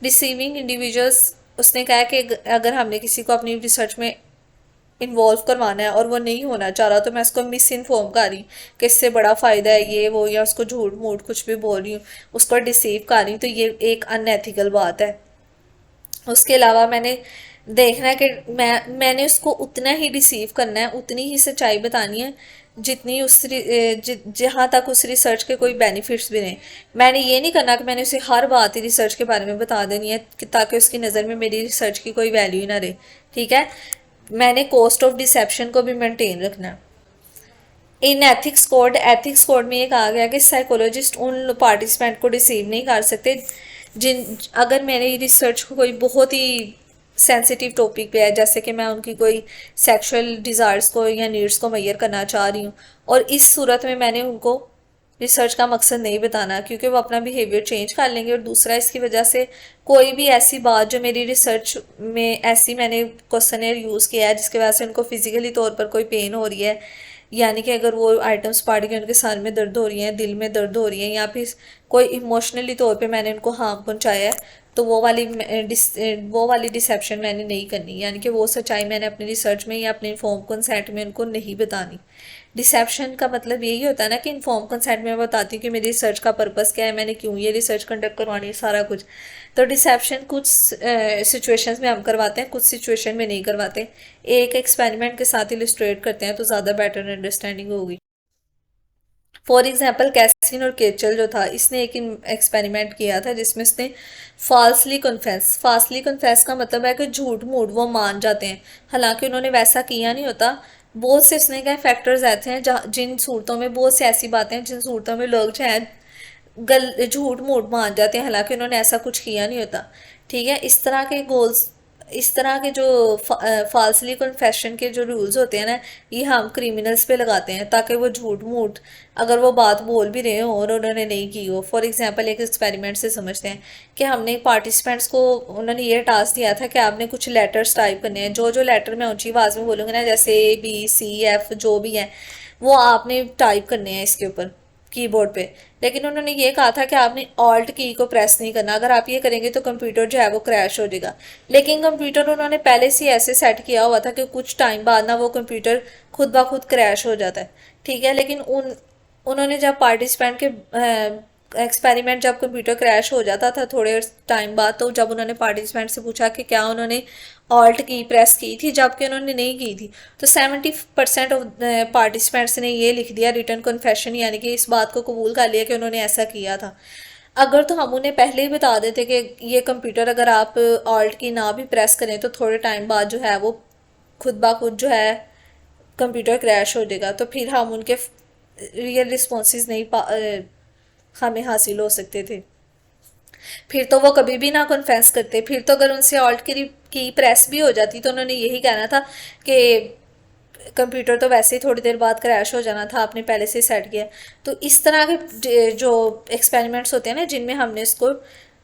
डिसीविंग इंडिविजुअल्स, उसने कहा कि अगर हमने किसी को अपनी रिसर्च में इन्वॉल्व करवाना है और वो नहीं होना चाह रहा, तो मैं उसको मिस इन्फॉर्म कर रही हूँ कि इससे बड़ा फ़ायदा है ये वो, या उसको झूठ मूठ कुछ भी बोल रही हूँ, उसको डिसीव कर रही हूँ, तो ये एक अनएथिकल बात है। उसके अलावा मैंने देखना है कि मैंने उसको उतना ही डिसीव करना है, उतनी ही सच्चाई बतानी है जितनी जहाँ तक उस रिसर्च के कोई बेनिफिट्स भी नहीं। मैंने ये नहीं करना कि मैंने उसे हर बात ही रिसर्च के बारे में बता देनी है ताकि उसकी नज़र में मेरी रिसर्च की कोई वैल्यू ही ना रहे, ठीक है। मैंने कॉस्ट ऑफ डिसेप्शन को भी मेंटेन रखना है। इन एथिक्स कोड में ये कहा गया कि साइकोलॉजिस्ट उन पार्टिसिपेंट को रिसीव नहीं कर सकते अगर मेरी रिसर्च को कोई बहुत ही सेंसिटिव टॉपिक पे है, जैसे कि मैं उनकी कोई सेक्सुअल डिज़ायर्स को या नीड्स को मैयर करना चाह रही हूँ, और इस सूरत में मैंने उनको रिसर्च का मकसद नहीं बताना, क्योंकि वो अपना बिहेवियर चेंज कर लेंगे। और दूसरा, इसकी वजह से कोई भी ऐसी बात जो मेरी रिसर्च में ऐसी मैंने क्वेश्चनर यूज़ किया है जिसकी वजह से उनको फिजिकली तौर पर कोई पेन हो रही है, यानी कि अगर वो आइटम्स पढ़ के उनके सर में दर्द हो रही है, दिल में दर्द हो रही है, या फिर कोई इमोशनली तौर पे मैंने उनको हार्म पहुंचाया है, तो वो वाली डिसेप्शन मैंने नहीं करनी, यानी कि वो सच्चाई मैंने अपनी रिसर्च में या अपने इन्फॉर्म कंसेंट में उनको नहीं बतानी। डिसेप्शन का मतलब यही होता है ना कि इन्फॉर्म कंसेंट में मैं बताती हूँ कि मेरी रिसर्च का पर्पस क्या है, मैंने क्यों ये रिसर्च कंडक्ट करवानी है, सारा कुछ। तो डिसेप्शन कुछ सिचुएशंस में हम करवाते हैं, कुछ सिचुएशन में नहीं करवाते। एक एक्सपेरिमेंट के साथ इलिस्ट्रेट करते हैं तो ज़्यादा बेटर अंडरस्टैंडिंग होगी। फॉर एग्जाम्पल, कैसिन और केचल जो था, इसने एक एक्सपेरिमेंट किया था जिसमें इसने फाल्सली कन्फेस का मतलब है कि झूठ मूठ वो मान जाते हैं, हालांकि उन्होंने वैसा किया नहीं होता। बहुत से इसने क्या फैक्टर्स ऐसे हैं जिन सूरतों में, बहुत सी ऐसी बातें हैं जिन सूरतों में लोग जो है झूठ मूठ मान जाते हैं, हालांकि उन्होंने ऐसा कुछ किया नहीं होता, ठीक है। इस तरह के जो फाल्सली कन्फेशन के जो रूल्स होते हैं ना, ये हम क्रिमिनल्स पे लगाते हैं ताकि वो झूठ मूठ अगर वो बात बोल भी रहे हो और उन्होंने नहीं की हो। फॉर एग्जांपल, एक एक्सपेरिमेंट से समझते हैं कि हमने पार्टिसिपेंट्स को, उन्होंने ये टास्क दिया था कि आपने कुछ लेटर्स टाइप करने हैं, जो लेटर मैं ऊंची आवाज़ में बोलूँगी ना, जैसे ABCF जो भी है, वो आपने टाइप करने हैं इसके ऊपर कीबोर्ड पे। लेकिन उन्होंने ये कहा था कि आपने ऑल्ट की को प्रेस नहीं करना, अगर आप ये करेंगे तो कंप्यूटर जो है वो क्रैश हो जाएगा। लेकिन कंप्यूटर उन्होंने पहले से ऐसे सेट किया हुआ था कि कुछ टाइम बाद ना वो कंप्यूटर खुद ब खुद क्रैश हो जाता है, ठीक है। लेकिन उन्होंने जब पार्टिसिपेंट के एक्सपेरिमेंट जब कंप्यूटर क्रैश हो जाता था थोड़े टाइम बाद, तो जब उन्होंने पार्टिसिपेंट से पूछा कि क्या उन्होंने ऑल्ट की प्रेस की थी जबकि उन्होंने नहीं की थी, तो 70% ऑफ पार्टिसिपेंट्स ने ये लिख दिया रिटर्न कन्फेशन, यानी कि इस बात को कबूल कर लिया कि उन्होंने ऐसा किया था। अगर तो हम उन्हें पहले ही बता देते कि ये कंप्यूटर अगर आप ऑल्ट की ना भी प्रेस करें तो थोड़े टाइम बाद जो है वो खुद ब खुद जो है कंप्यूटर क्रैश हो जाएगा, तो फिर हम उनके रियल रिस्पॉन्सेज नहीं हमें हासिल हो सकते थे। फिर तो वो कभी भी ना कन्फेस करते, फिर तो अगर उनसे ऑल्ट की प्रेस भी हो जाती तो उन्होंने यही कहना था कि कंप्यूटर तो वैसे ही थोड़ी देर बाद क्रैश हो जाना था, आपने पहले से सेट किया। तो इस तरह के जो एक्सपेरिमेंट्स होते हैं ना जिनमें हमने इसको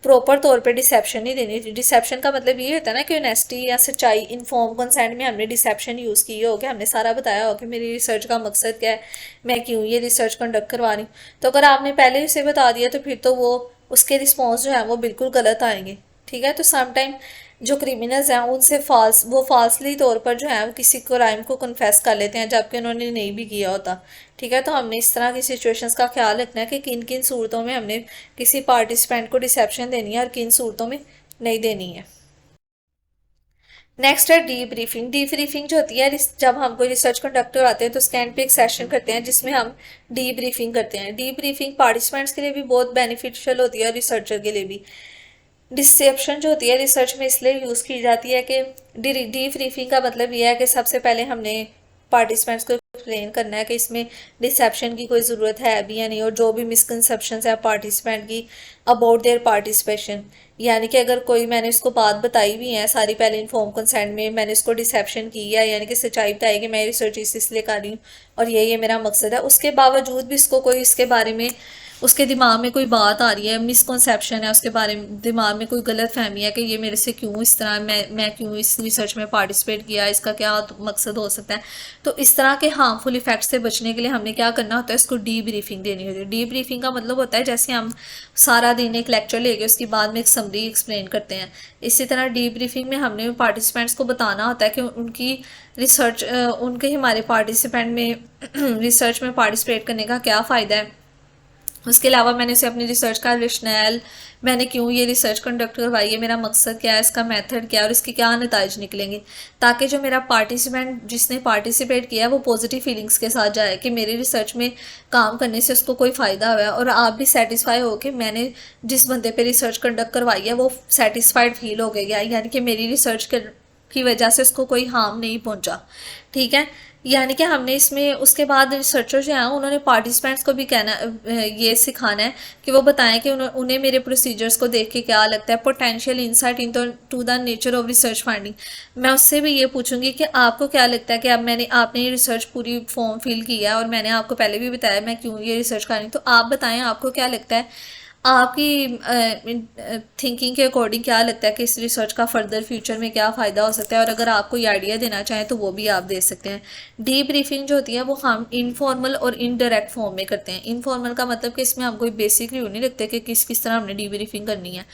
प्रॉपर तौर पे डिसेप्शन नहीं देनी थी। डिसेप्शन का मतलब ये होता है ना कि ऑनेस्टी या सच्चाई, इन्फॉर्म कंसेंट में हमने डिसेप्शन यूज़ की हो कि हमने सारा बताया हो कि मेरी रिसर्च का मकसद क्या है, मैं क्यों ये रिसर्च कंडक्ट करवा रही हूँ। तो अगर आपने पहले ही उसे बता दिया तो फिर तो वो उसके रिस्पॉन्स जो है वो बिल्कुल गलत आएंगे। ठीक है, तो समटाइम जो क्रिमिनल्स हैं उनसे फाल्सली तौर पर जो है वो किसी क्राइम को कन्फेस कर लेते हैं जबकि उन्होंने नहीं भी किया होता। ठीक है, तो हमने इस तरह की सिचुएशंस का ख्याल रखना है कि किन किन सूरतों में हमने किसी पार्टिसिपेंट को डिसेप्शन देनी है और किन सूरतों में नहीं देनी है। नेक्स्ट है डी ब्रीफिंग। डी ब्रीफिंग जो होती है जब हम कोई रिसर्च कंडक्ट करवाते हैं तो स्कैंड पे एक सेशन करते हैं जिसमें हम डी ब्रीफिंग करते हैं। डी ब्रीफिंग पार्टिसिपेंट्स के लिए भी बहुत बेनिफिशियल होती है और रिसर्चर के लिए भी। डिसेप्शन जो होती है रिसर्च में इसलिए यूज़ की जाती है कि डी ब्रीफिंग का मतलब यह है कि सबसे पहले हमने पार्टिसिपेंट्स को एक्सप्लेन करना है कि इसमें डिसेप्शन की कोई ज़रूरत है अभी या नहीं, और जो भी मिसकंसेप्शन है पार्टिसिपेंट की अबाउट देयर पार्टिसिपेशन, यानी कि अगर कोई मैंने उसको बात बताई भी है सारी पहले इन्फॉर्म कंसेंट में, मैंने उसको डिसेप्शन की है यानी कि सच्चाई बताई कि मैं रिसर्च इसलिए कर रही हूँ और ये मेरा मकसद है, उसके बावजूद भी इसको कोई इसके बारे में उसके दिमाग में कोई बात आ रही है, मिसकॉन्सेप्शन है उसके बारे में, दिमाग में कोई गलत फहमी है कि ये मेरे से क्यों इस तरह, मैं क्यों इस रिसर्च में पार्टिसिपेट किया, इसका क्या मकसद हो सकता है। तो इस तरह के हार्मफुल इफेक्ट से बचने के लिए हमने क्या करना होता है, इसको डी ब्रीफिंग देनी होती है। डी ब्रीफिंग का मतलब होता है जैसे हम सारा दिन एक लेक्चर लेके उसके बाद में एक समरी एक्सप्लेन करते हैं, इसी तरह डी ब्रीफिंग में हमने पार्टिसिपेंट्स को बताना होता है कि उनकी रिसर्च उनके हमारे पार्टिसिपेंट में रिसर्च में पार्टिसिपेट करने का क्या फ़ायदा है। उसके अलावा मैंने उसे अपनी रिसर्च का रेशनल, मैंने क्यों ये रिसर्च कंडक्ट करवाई है, मेरा मकसद क्या है, इसका मेथड क्या है और इसके क्या नतीजे निकलेंगे, ताकि जो मेरा पार्टिसिपेंट जिसने पार्टिसिपेट किया है वो पॉजिटिव फीलिंग्स के साथ जाए कि मेरी रिसर्च में काम करने से उसको कोई फ़ायदा हुआ है, और आप भी सेटिस्फाई हो कि मैंने जिस बंदे पे रिसर्च कंडक्ट करवाई है वो सेटिस्फाइड फील हो गया, यानी कि मेरी रिसर्च की वजह से उसको कोई हार्म नहीं पहुंचा। ठीक है, यानी कि हमने इसमें उसके बाद रिसर्चर जो हैं उन्होंने पार्टिसिपेंट्स को भी कहना ये सिखाना है कि वो बताएं कि उन्हें मेरे प्रोसीजर्स को देख के क्या लगता है, potential insight into the nature of research finding. मैं उससे भी ये पूछूंगी कि आपको क्या लगता है कि अब आपने ये रिसर्च पूरी फॉर्म फिल किया है और मैंने आपको पहले भी बताया मैं क्यों ये रिसर्च कर रही हूँ, तो आप बताएं आपको क्या लगता है, आपकी थिंकिंग के अकॉर्डिंग क्या लगता है कि इस रिसर्च का फर्दर फ्यूचर में क्या फ़ायदा हो सकता है, और अगर आप कोई आइडिया देना चाहें तो वो भी आप दे सकते हैं। डी ब्रीफिंग जो होती है वो हम इनफॉर्मल और इनडायरेक्ट फॉर्म में करते हैं। इनफॉर्मल का मतलब कि इसमें हम कोई बेसिक रिव्यू नहीं रखते कि किस किस तरह हमने डी ब्रीफिंग करनी है।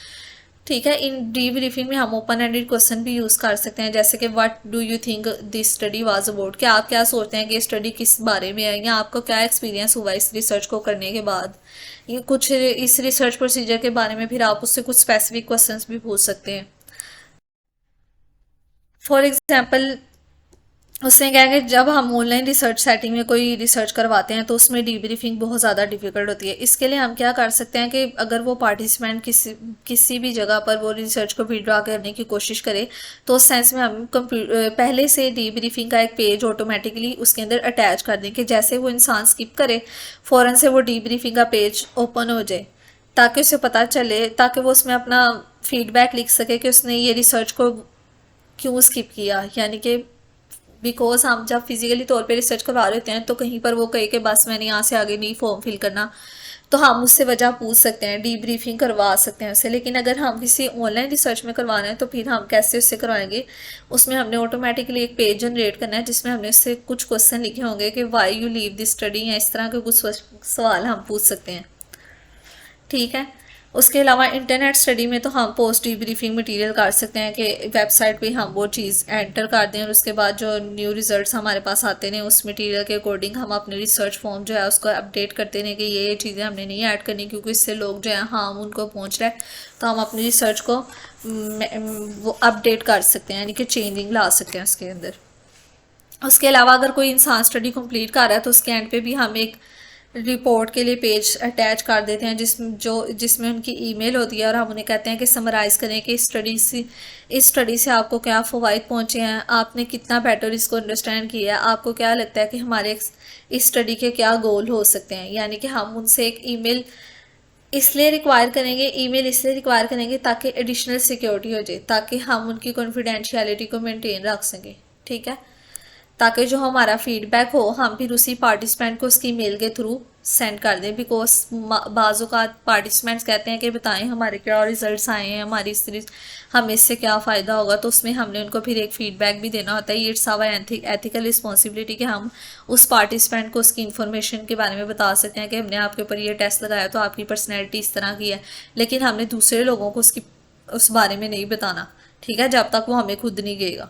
ठीक है, इन डी ब्रीफिंग में हम ओपन एंडेड क्वेश्चन भी यूज़ कर सकते हैं, जैसे कि what do you think this study was about, कि आप क्या सोचते हैं कि ये स्टडी किस बारे में है, या आपको क्या एक्सपीरियंस हुआ इस रिसर्च को करने के बाद, ये कुछ इस रिसर्च प्रोसीजर के बारे में फिर आप उससे कुछ स्पेसिफिक क्वेश्चंस भी पूछ सकते हैं। फॉर एग्जांपल उसने कहा कि जब हम ऑनलाइन रिसर्च सेटिंग में कोई रिसर्च करवाते हैं तो उसमें डीब्रीफिंग बहुत ज़्यादा डिफिकल्ट होती है। इसके लिए हम क्या कर सकते हैं कि अगर वो पार्टिसिपेंट किसी भी जगह पर वो रिसर्च को विड्रॉ करने की कोशिश करे तो उस सेंस में हम पहले से डीब्रीफिंग का एक पेज ऑटोमेटिकली उसके अंदर अटैच कर दें कि जैसे वो इंसान स्किप करे फ़ौरन से वो डीब्रीफिंग का पेज ओपन हो जाए, ताकि उसे पता चले, ताकि वो उसमें अपना फीडबैक लिख सके कि उसने ये रिसर्च को क्यों स्किप किया। यानी कि बिकॉज हम जब फिजिकली तौर पे रिसर्च करवा रहे होते हैं तो कहीं पर वो कहे कि बस मैंने यहाँ से आगे नहीं फॉर्म फिल करना, तो हम उससे वजह पूछ सकते हैं, डी ब्रीफिंग करवा सकते हैं उससे। लेकिन अगर हम किसी ऑनलाइन रिसर्च में करवाना है तो फिर हम कैसे उससे करवाएंगे, उसमें हमने ऑटोमेटिकली एक पेज जनरेट करना है जिसमें हमने उससे कुछ क्वेश्चन लिखे होंगे कि why you leave this study, या इस तरह के कुछ सवाल हम पूछ सकते हैं। ठीक है, उसके अलावा इंटरनेट स्टडी में तो हम पोस्ट डीब्रीफिंग मटेरियल कर सकते हैं कि वेबसाइट पे हम वो चीज़ एंटर कर दें और उसके बाद जो न्यू रिजल्ट्स हमारे पास आते हैं उस मटेरियल के अकॉर्डिंग हम अपने रिसर्च फॉर्म जो है उसको अपडेट करते रहें कि ये चीज़ें हमने नहीं ऐड करनी, क्योंकि इससे लोग जो है हार्म उनको पहुँच रहा है। तो हम अपनी रिसर्च को वो अपडेट कर सकते हैं, यानी कि चेंजिंग ला सकते हैं उसके अंदर। उसके अलावा अगर कोई इंसान स्टडी कंप्लीट कर रहा है तो उसके एंड पे भी हम एक रिपोर्ट के लिए पेज अटैच कर देते हैं जिसमें उनकी ईमेल होती है और हम उन्हें कहते हैं कि समराइज़ करें कि इस स्टडी से आपको क्या फ़वाइद पहुँचे हैं, आपने कितना बेटर इसको अंडरस्टैंड किया है, आपको क्या लगता है कि हमारे इस स्टडी के क्या गोल हो सकते हैं। यानी कि हम उनसे एक ईमेल इसलिए रिक्वायर करेंगे ताकि एडिशनल सिक्योरिटी हो जाए, ताकि हम उनकी कॉन्फिडेंशियलिटी को मेंटेन रख सकें, ठीक है, ताकि जो हमारा फीडबैक हो हम फिर उसी पार्टिसिपेंट को उसकी मेल के थ्रू सेंड कर दें। बिकॉज बाज़ औक़ात पार्टिसिपेंट्स कहते हैं कि बताएं हमारे क्या रिजल्ट्स आए हैं, हमें इससे क्या फ़ायदा होगा, तो उसमें हमने उनको फिर एक फ़ीडबैक भी देना होता है। ये इट्स आवर एथिकल रिस्पॉन्सिबिलिटी कि हम उस पार्टिसिपेंट को उसकी इन्फॉर्मेशन के बारे में बता सकते हैं कि हमने आपके ऊपर ये टेस्ट लगाया तो आपकी पर्सनैलिटी इस तरह की है, लेकिन हमने दूसरे लोगों को उस बारे में नहीं बताना, ठीक है, जब तक वो हमें खुद नहीं कहेगा।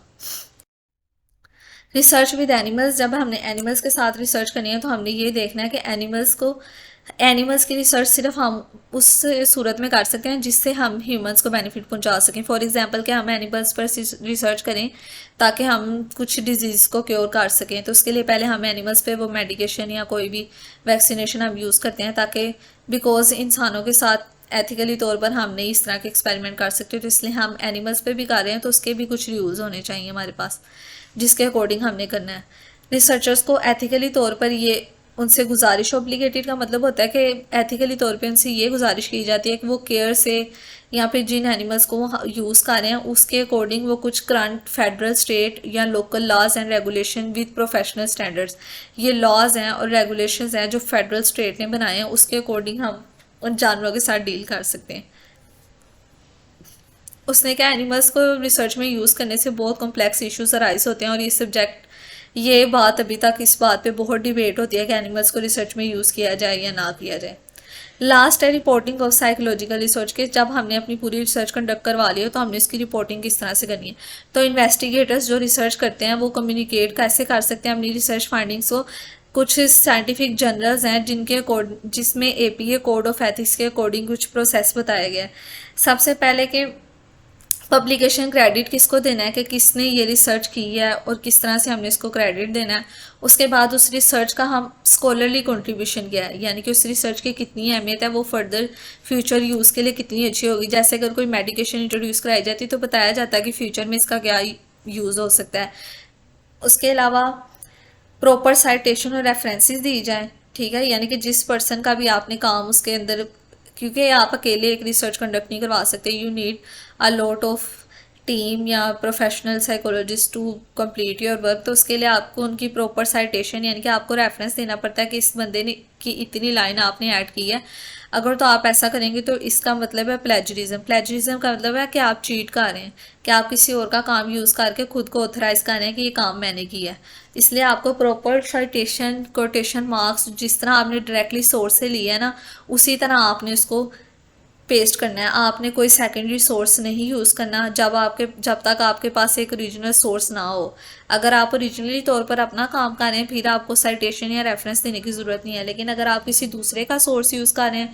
रिसर्च विद एनिमल्स, जब हमने एनिमल्स के साथ रिसर्च करनी है तो हमने ये देखना है कि एनिमल्स की रिसर्च सिर्फ हम उस सूरत में कर सकते हैं जिससे हम ह्यूमंस को बेनिफिट पहुंचा सकें। फॉर एग्जांपल कि हम एनिमल्स पर रिसर्च करें ताकि हम कुछ डिजीज़ को क्योर कर सकें, तो उसके लिए पहले हम एनिमल्स पे वो मेडिकेशन या कोई भी वैक्सीनेशन हम यूज़ करते हैं, ताकि बिकॉज इंसानों के साथ एथिकली तौर पर हम नहीं इस तरह के एक्सपेरिमेंट कर सकते, तो इसलिए हम एनिमल्स पे भी कर रहे हैं तो उसके भी कुछ रूल्स होने चाहिए हमारे पास जिसके अकॉर्डिंग हमने करना है। रिसर्चर्स को एथिकली तौर पर ये उनसे गुजारिश, ऑब्लिगेटेड का मतलब होता है कि एथिकली तौर पे उनसे ये गुजारिश की जाती है कि वो केयर से या फिर जिन एनिमल्स को वो यूज़ कर रहे हैं उसके अकॉर्डिंग वो कुछ करंट फेडरल, स्टेट या local laws and regulation with professional standards, ये लॉज हैं और रेगुलेशंस हैं जो फेडरल स्टेट ने बनाए हैं, उसके अकॉर्डिंग हम उन जानवरों के साथ डील कर सकते हैं। उसने क्या, एनिमल्स को रिसर्च में यूज़ करने से बहुत कॉम्प्लेक्स इश्यूज अराइज होते हैं और ये बात अभी तक इस बात पे बहुत डिबेट होती है कि एनिमल्स को रिसर्च में यूज़ किया जाए या ना किया जाए। लास्ट है रिपोर्टिंग ऑफ साइकोलॉजिकल रिसर्च के, जब हमने अपनी पूरी रिसर्च कंडक्ट करवा ली हो तो हमने इसकी रिपोर्टिंग किस तरह से करनी है। तो इन्वेस्टिगेटर्स जो रिसर्च करते हैं वो कम्युनिकेट कैसे कर सकते हैं अपनी रिसर्च फाइंडिंग्स को। कुछ साइंटिफिक जर्नल्स हैं जिसमें APA कोड ऑफ एथिक्स के अकॉर्डिंग कुछ प्रोसेस बताया गया है। सबसे पहले कि पब्लिकेशन क्रेडिट किसको देना है कि किसने ये रिसर्च की है और किस तरह से हमने इसको क्रेडिट देना है। उसके बाद उस रिसर्च का हम स्कॉलरली कंट्रीब्यूशन किया है, यानी कि उस रिसर्च की कितनी अहमियत है, वो फर्दर फ्यूचर यूज़ के लिए कितनी अच्छी होगी। जैसे अगर कोई मेडिकेशन इंट्रोड्यूस कराई जाती तो बताया जाता है कि फ्यूचर में इसका क्या यूज़ हो सकता है। उसके अलावा प्रॉपर साइटेशन और रेफरेंसेस दी जाएँ, ठीक है, यानी कि जिस पर्सन का भी आपने काम उसके अंदर, क्योंकि आप अकेले एक रिसर्च कंडक्ट नहीं करवा सकते, you need a lot of team या professional psychologist to complete your work. तो उसके लिए आपको उनकी प्रॉपर साइटेशन यानी कि आपको रेफरेंस देना पड़ता है कि इस बंदे ने की इतनी लाइन आपने ऐड की है। अगर तो आप ऐसा करेंगे तो इसका मतलब है प्लेजरिज्म का मतलब है कि आप चीट कर रहे हैं, कि आप किसी और का काम यूज़ करके खुद को ऑथराइज कर रहे हैं कि ये काम मैंने किया है। इसलिए आपको प्रॉपर साइटेशन, कोटेशन मार्क्स जिस तरह आपने डायरेक्टली सोर्स से लिया है ना, उसी तरह आपने उसको पेस्ट करना है। आपने कोई सेकेंडरी सोर्स नहीं यूज़ करना जब तक आपके पास एक ओरिजिनल सोर्स ना हो। अगर आप ओरिजिनली तौर पर अपना काम कर रहे हैं फिर आपको साइटेशन या रेफरेंस देने की ज़रूरत नहीं है, लेकिन अगर आप किसी दूसरे का सोर्स यूज़ कर रहे हैं,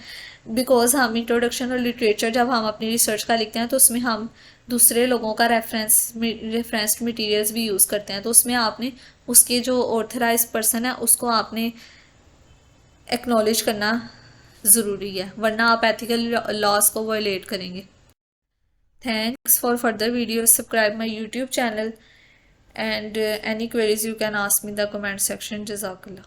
बिकॉज हम इंट्रोडक्शन और लिटरेचर जब हम अपनी रिसर्च का लिखते हैं तो उसमें हम दूसरे लोगों का रेफरेंस्ड मटीरियल्स भी यूज़ करते हैं, तो उसमें आपने उसके जो ऑथराइज पर्सन है उसको आपने एक्नॉलेज करना ज़रूरी है, वरना आप एथिकल लॉस को वायलेट करेंगे। Thanks for further videos, subscribe my YouTube channel and any queries you can ask me in the comment section. जज़ाकल्लाह।